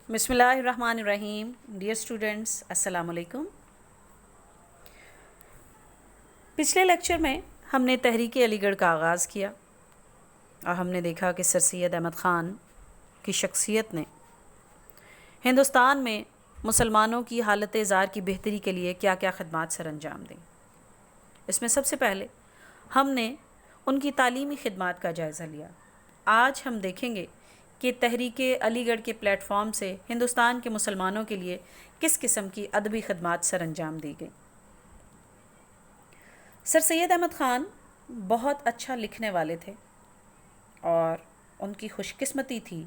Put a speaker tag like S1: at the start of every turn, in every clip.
S1: بسم اللہ الرحمن الرحیم. ڈیئر اسٹوڈنٹس، السلام علیکم. پچھلے لیکچر میں ہم نے تحریک علی گڑھ کا آغاز کیا اور ہم نے دیکھا کہ سر سید احمد خان کی شخصیت نے ہندوستان میں مسلمانوں کی حالت زار کی بہتری کے لیے کیا کیا خدمات سر انجام دیں. اس میں سب سے پہلے ہم نے ان کی تعلیمی خدمات کا جائزہ لیا. آج ہم دیکھیں گے کہ تحریک علی گڑھ کے پلیٹ فارم سے ہندوستان کے مسلمانوں کے لیے کس قسم کی ادبی خدمات سر انجام دی گئیں. سر سید احمد خان بہت اچھا لکھنے والے تھے اور ان کی خوش قسمتی تھی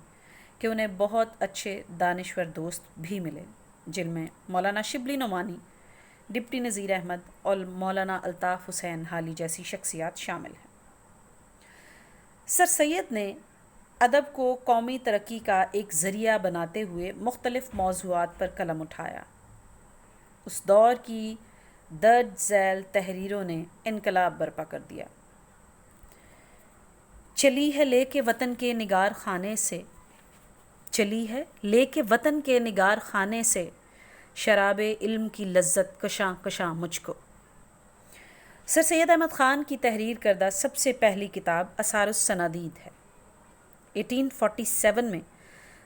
S1: کہ انہیں بہت اچھے دانشور دوست بھی ملے، جن میں مولانا شبلی نعمانی، ڈپٹی نذیر احمد اور مولانا الطاف حسین حالی جیسی شخصیات شامل ہیں. سر سید نے ادب کو قومی ترقی کا ایک ذریعہ بناتے ہوئے مختلف موضوعات پر قلم اٹھایا. اس دور کی درج ذیل تحریروں نے انقلاب برپا کر دیا. چلی ہے لے کے وطن کے نگار خانے سے، چلی ہے لے کے وطن کے نگار خانے سے، شراب علم کی لذت کشاں کشاں مجھ کو. سر سید احمد خان کی تحریر کردہ سب سے پہلی کتاب اثار السنادید ہے. 1847 میں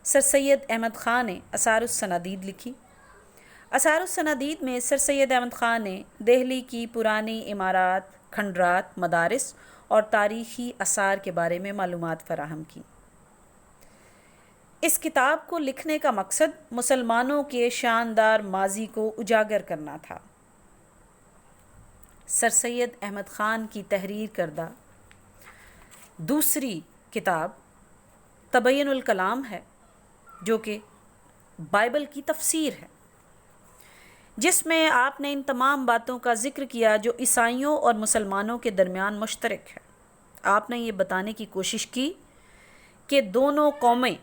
S1: سر سید احمد خان نے اثار السنادید لکھی. اثار السنادید میں سر سید احمد خان نے دہلی کی پرانی عمارات، کھنڈرات، مدارس اور تاریخی آثار کے بارے میں معلومات فراہم کی. اس کتاب کو لکھنے کا مقصد مسلمانوں کے شاندار ماضی کو اجاگر کرنا تھا. سر سید احمد خان کی تحریر کردہ دوسری کتاب تبین الکلام ہے، جو کہ بائبل کی تفسیر ہے، جس میں آپ نے ان تمام باتوں کا ذکر کیا جو عیسائیوں اور مسلمانوں کے درمیان مشترک ہے. آپ نے یہ بتانے کی کوشش کی کہ دونوں قومیں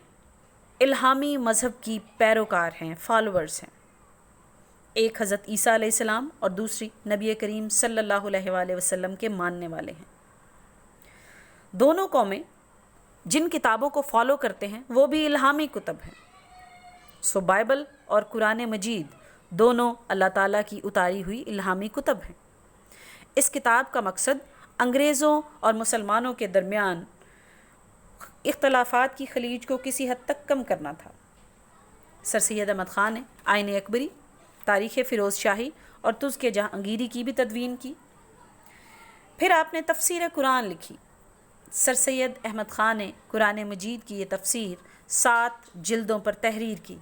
S1: الہامی مذہب کی پیروکار ہیں، فالوورز ہیں. ایک حضرت عیسیٰ علیہ السلام اور دوسری نبی کریم صلی اللہ علیہ وآلہ وسلم کے ماننے والے ہیں. دونوں قومیں جن کتابوں کو فالو کرتے ہیں وہ بھی الہامی کتب ہیں. سو بائبل اور قرآن مجید دونوں اللہ تعالیٰ کی اتاری ہوئی الہامی کتب ہیں. اس کتاب کا مقصد انگریزوں اور مسلمانوں کے درمیان اختلافات کی خلیج کو کسی حد تک کم کرنا تھا. سر سید احمد خان نے آئین اکبری، تاریخ فیروز شاہی اور تزک جہانگیری کی بھی تدوین کی. پھر آپ نے تفسیر قرآن لکھی. سر سید احمد خان نے قرآن مجید کی یہ تفسیر 7 جلدوں پر تحریر کی.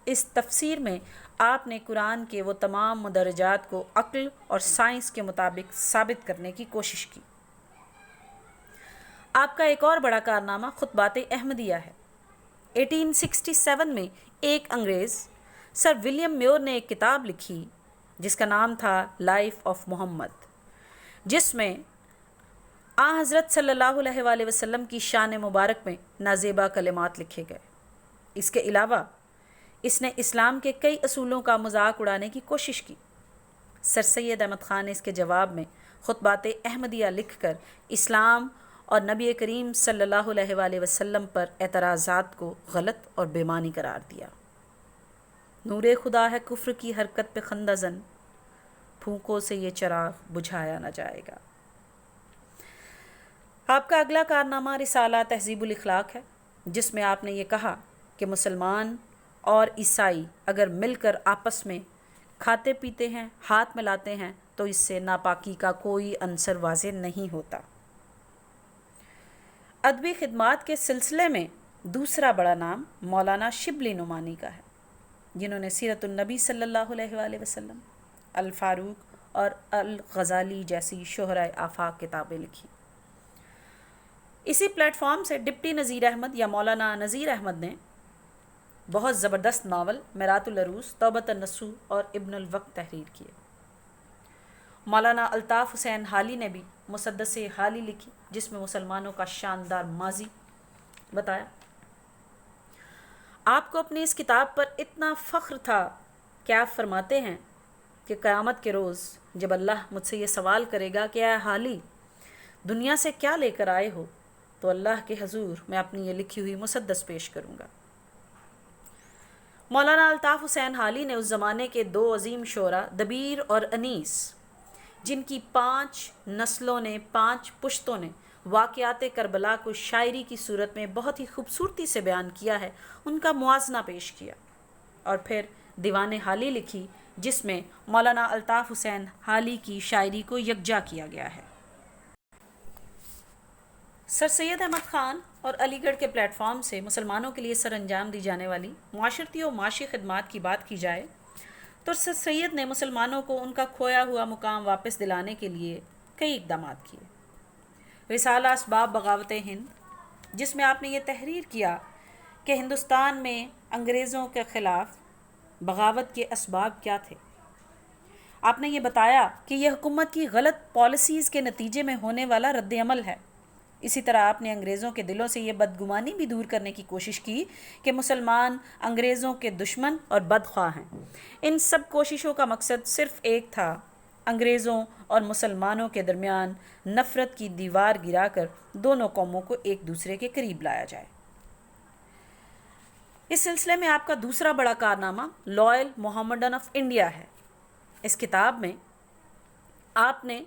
S1: اس تفسیر میں آپ نے قرآن کے وہ تمام مدرجات کو عقل اور سائنس کے مطابق ثابت کرنے کی کوشش کی. آپ کا ایک اور بڑا کارنامہ خطبات احمدیہ ہے. 1867 میں ایک انگریز سر ولیم میور نے ایک کتاب لکھی جس کا نام تھا لائف آف محمد، جس میں حضرت صلی اللہ علیہ وآلہ وسلم کی شان مبارک میں نازیبا کلمات لکھے گئے. اس کے علاوہ اس نے اسلام کے کئی اصولوں کا مذاق اڑانے کی کوشش کی. سر سید احمد خان نے اس کے جواب میں خطبات احمدیہ لکھ کر اسلام اور نبی کریم صلی اللہ علیہ وآلہ وسلم پر اعتراضات کو غلط اور بے معنی قرار دیا. نور خدا ہے کفر کی حرکت پہ خندہ زن، پھونکوں سے یہ چراغ بجھایا نہ جائے گا. آپ کا اگلا کارنامہ رسالہ تہذیب الاخلاق ہے، جس میں آپ نے یہ کہا کہ مسلمان اور عیسائی اگر مل کر آپس میں کھاتے پیتے ہیں، ہاتھ ملاتے ہیں، تو اس سے ناپاکی کا کوئی عنصر واضح نہیں ہوتا. ادبی خدمات کے سلسلے میں دوسرا بڑا نام مولانا شبلی نعمانی کا ہے، جنہوں نے سیرت النبی صلی اللہ علیہ وآلہ وسلم، الفاروق اور الغزالی جیسی شہرۂ آفاق کتابیں لکھی. اسی پلیٹ فارم سے ڈپٹی نذیر احمد یا مولانا نذیر احمد نے بہت زبردست ناول میرات العروس، توبۃ النصوح اور ابن الوقت تحریر کیے. مولانا الطاف حسین حالی نے بھی مسدس حالی لکھی، جس میں مسلمانوں کا شاندار ماضی بتایا. آپ کو اپنی اس کتاب پر اتنا فخر تھا کہ آپ فرماتے ہیں کہ قیامت کے روز جب اللہ مجھ سے یہ سوال کرے گا کہ اے حالی دنیا سے کیا لے کر آئے ہو، تو اللہ کے حضور میں اپنی یہ لکھی ہوئی مسدس پیش کروں گا. مولانا الطاف حسین حالی نے اس زمانے کے دو عظیم شعراء دبیر اور انیس، جن کی 5 نسلوں نے 5 پشتوں نے واقعات کربلا کو شاعری کی صورت میں بہت ہی خوبصورتی سے بیان کیا ہے، ان کا موازنہ پیش کیا، اور پھر دیوان حالی لکھی جس میں مولانا الطاف حسین حالی کی شاعری کو یکجا کیا گیا ہے۔ سر سید احمد خان اور علی گڑھ کے پلیٹ فارم سے مسلمانوں کے لیے سر انجام دی جانے والی معاشرتی و معاشی خدمات کی بات کی جائے تو سر سید نے مسلمانوں کو ان کا کھویا ہوا مقام واپس دلانے کے لیے کئی اقدامات کیے۔ رسالہ اسباب بغاوت ہند، جس میں آپ نے یہ تحریر کیا کہ ہندوستان میں انگریزوں کے خلاف بغاوت کے اسباب کیا تھے۔ آپ نے یہ بتایا کہ یہ حکومت کی غلط پالیسیز کے نتیجے میں ہونے والا رد عمل ہے۔ اسی طرح آپ نے انگریزوں کے دلوں سے یہ بدگمانی بھی دور کرنے کی کوشش کی کہ مسلمان انگریزوں کے دشمن اور بدخواہ ہیں۔ ان سب کوششوں کا مقصد صرف ایک تھا، انگریزوں اور مسلمانوں کے درمیان نفرت کی دیوار گرا کر دونوں قوموں کو ایک دوسرے کے قریب لایا جائے۔ اس سلسلے میں آپ کا دوسرا بڑا کارنامہ لائل محمڈن آف انڈیا ہے۔ اس کتاب میں آپ نے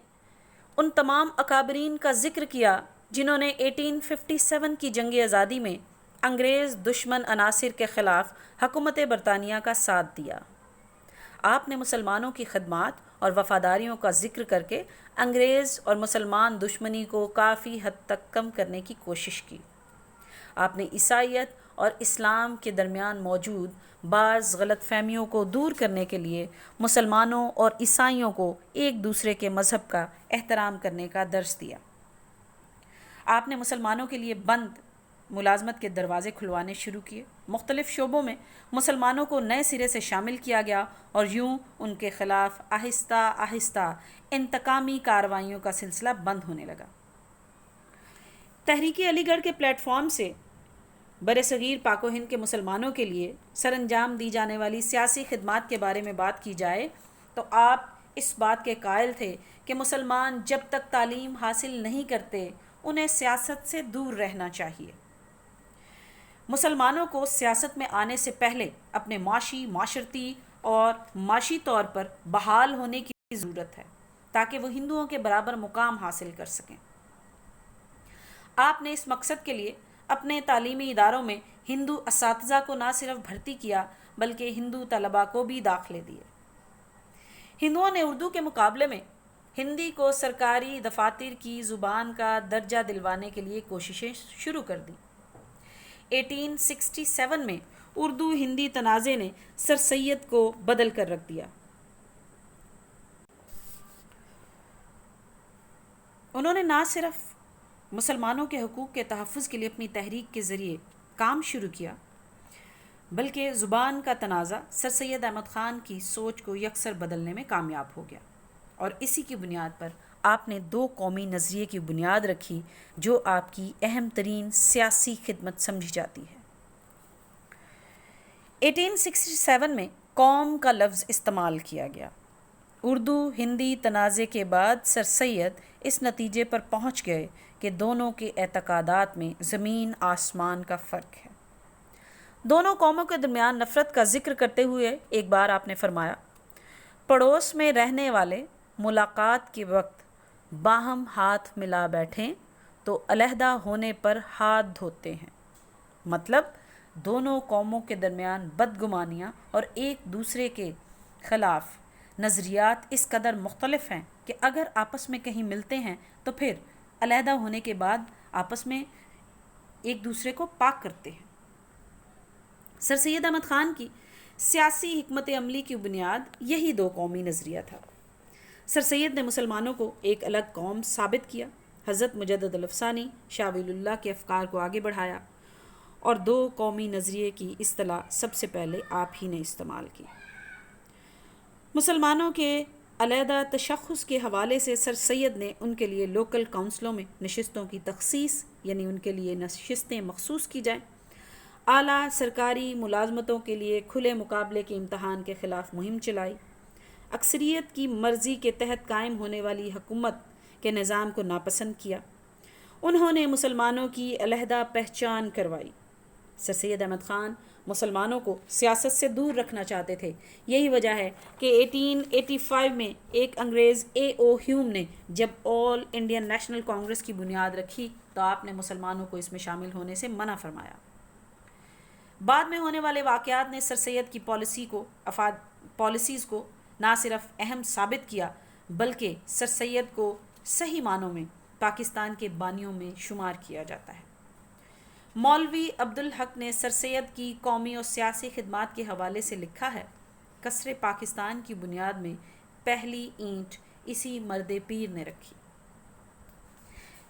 S1: ان تمام اکابرین کا ذکر کیا جنہوں نے 1857 کی جنگ آزادی میں انگریز دشمن عناصر کے خلاف حکومت برطانیہ کا ساتھ دیا۔ آپ نے مسلمانوں کی خدمات اور وفاداریوں کا ذکر کر کے انگریز اور مسلمان دشمنی کو کافی حد تک کم کرنے کی کوشش کی۔ آپ نے عیسائیت اور اسلام کے درمیان موجود بعض غلط فہمیوں کو دور کرنے کے لیے مسلمانوں اور عیسائیوں کو ایک دوسرے کے مذہب کا احترام کرنے کا درس دیا۔ آپ نے مسلمانوں کے لیے بند ملازمت کے دروازے کھلوانے شروع کیے۔ مختلف شعبوں میں مسلمانوں کو نئے سرے سے شامل کیا گیا اور یوں ان کے خلاف آہستہ آہستہ انتقامی کارروائیوں کا سلسلہ بند ہونے لگا۔ تحریک علی گڑھ کے پلیٹ فارم سے بر صغیر پاک و ہند کے مسلمانوں کے لیے سر انجام دی جانے والی سیاسی خدمات کے بارے میں بات کی جائے تو آپ اس بات کے قائل تھے کہ مسلمان جب تک تعلیم حاصل نہیں کرتے انہیں سیاست سے دور رہنا چاہیے۔ مسلمانوں کو سیاست میں آنے سے پہلے اپنے معاشرتی اور معاشی طور پر بحال ہونے کی ضرورت ہے تاکہ وہ ہندوؤں کے برابر مقام حاصل کر سکیں۔ آپ نے اس مقصد کے لیے اپنے تعلیمی اداروں میں ہندو اساتذہ کو نہ صرف بھرتی کیا بلکہ ہندو طلباء کو بھی داخلے دیے۔ ہندوؤں نے اردو کے مقابلے میں ہندی کو سرکاری دفاتر کی زبان کا درجہ دلوانے کے لیے کوششیں شروع کر دیں۔ 1867 میں اردو ہندی تنازع نے سر سید کو بدل کر رکھ دیا۔ انہوں نے نہ صرف مسلمانوں کے حقوق کے تحفظ کے لیے اپنی تحریک کے ذریعے کام شروع کیا بلکہ زبان کا تنازع سر سید احمد خان کی سوچ کو یکسر بدلنے میں کامیاب ہو گیا، اور اسی کی بنیاد پر آپ نے 2 قومی نظریے کی بنیاد رکھی جو آپ کی اہم ترین سیاسی خدمت سمجھی جاتی ہے۔ 1867 میں قوم کا لفظ استعمال کیا گیا۔ اردو ہندی تنازع کے بعد سر سید اس نتیجے پر پہنچ گئے کہ دونوں کے اعتقادات میں زمین آسمان کا فرق ہے۔ دونوں قوموں کے درمیان نفرت کا ذکر کرتے ہوئے ایک بار آپ نے فرمایا، پڑوس میں رہنے والے ملاقات کے وقت باہم ہاتھ ملا بیٹھیں تو علیحدہ ہونے پر ہاتھ دھوتے ہیں۔ مطلب دونوں قوموں کے درمیان بدگمانیاں اور ایک دوسرے کے خلاف نظریات اس قدر مختلف ہیں کہ اگر آپس میں کہیں ملتے ہیں تو پھر علیحدہ ہونے کے بعد آپس میں ایک دوسرے کو پاک کرتے ہیں۔ سر سید احمد خان کی سیاسی حکمت عملی کی بنیاد یہی 2 قومی نظریہ تھا۔ سر سید نے مسلمانوں کو ایک الگ قوم ثابت کیا، حضرت مجدد الافسانی شاہ ولی اللہ کے افکار کو آگے بڑھایا، اور 2 قومی نظریے کی اصطلاح سب سے پہلے آپ ہی نے استعمال کی۔ مسلمانوں کے علیحدہ تشخص کے حوالے سے سر سید نے ان کے لیے لوکل کونسلوں میں نشستوں کی تخصیص، یعنی ان کے لیے نشستیں مخصوص کی جائیں، اعلیٰ سرکاری ملازمتوں کے لیے کھلے مقابلے کے امتحان کے خلاف مہم چلائی، اکثریت کی مرضی کے تحت قائم ہونے والی حکومت کے نظام کو ناپسند کیا۔ انہوں نے مسلمانوں کی علیحدہ پہچان کروائی، سر سید احمد خان مسلمانوں کو سیاست سے دور رکھنا چاہتے تھے. یہی وجہ ہے کہ 1885 میں ایک انگریز A.O. ہیوم نے جب آل انڈین نیشنل کانگریس کی بنیاد رکھی تو آپ نے مسلمانوں کو اس میں شامل ہونے سے منع فرمایا. بعد میں ہونے والے واقعات نے سر سید کی پالیسیز کو نہ صرف اہم ثابت کیا بلکہ سر سید کو صحیح معنوں میں پاکستان کے بانیوں میں شمار کیا جاتا ہے. مولوی عبدالحق نے سر سید کی قومی اور سیاسی خدمات کے حوالے سے لکھا ہے، کثر پاکستان کی بنیاد میں پہلی اینٹ اسی مرد پیر نے رکھی.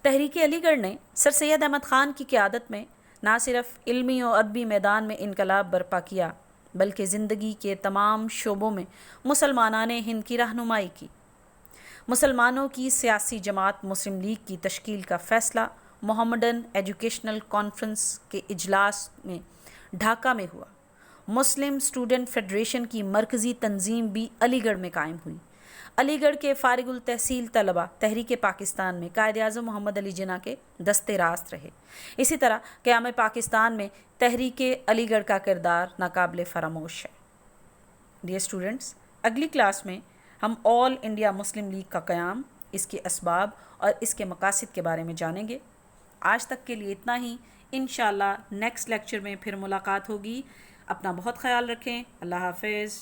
S1: تحریک علی گڑھ نے سر سید احمد خان کی قیادت میں نہ صرف علمی اور ادبی میدان میں انقلاب برپا کیا بلکہ زندگی کے تمام شعبوں میں مسلمانان ہند کی رہنمائی کی. مسلمانوں کی سیاسی جماعت مسلم لیگ کی تشکیل کا فیصلہ محمڈن ایجوکیشنل کانفرنس کے اجلاس میں ڈھاکہ میں ہوا. مسلم اسٹوڈنٹ فیڈریشن کی مرکزی تنظیم بھی علی گڑھ میں قائم ہوئی. علی گڑھ کے فارغ التحصیل طلباء تحریک پاکستان میں قائد اعظم محمد علی جناح کے دستے راست رہے. اسی طرح قیام پاکستان میں تحریک علی گڑھ کا کردار ناقابل فراموش ہے. ڈیئر اسٹوڈنٹس، اگلی کلاس میں ہم آل انڈیا مسلم لیگ کا قیام، اس کے اسباب اور اس کے مقاصد کے بارے میں جانیں گے. آج تک کے لیے اتنا ہی. انشاءاللہ نیکسٹ لیکچر میں پھر ملاقات ہوگی. اپنا بہت خیال رکھیں. اللہ حافظ.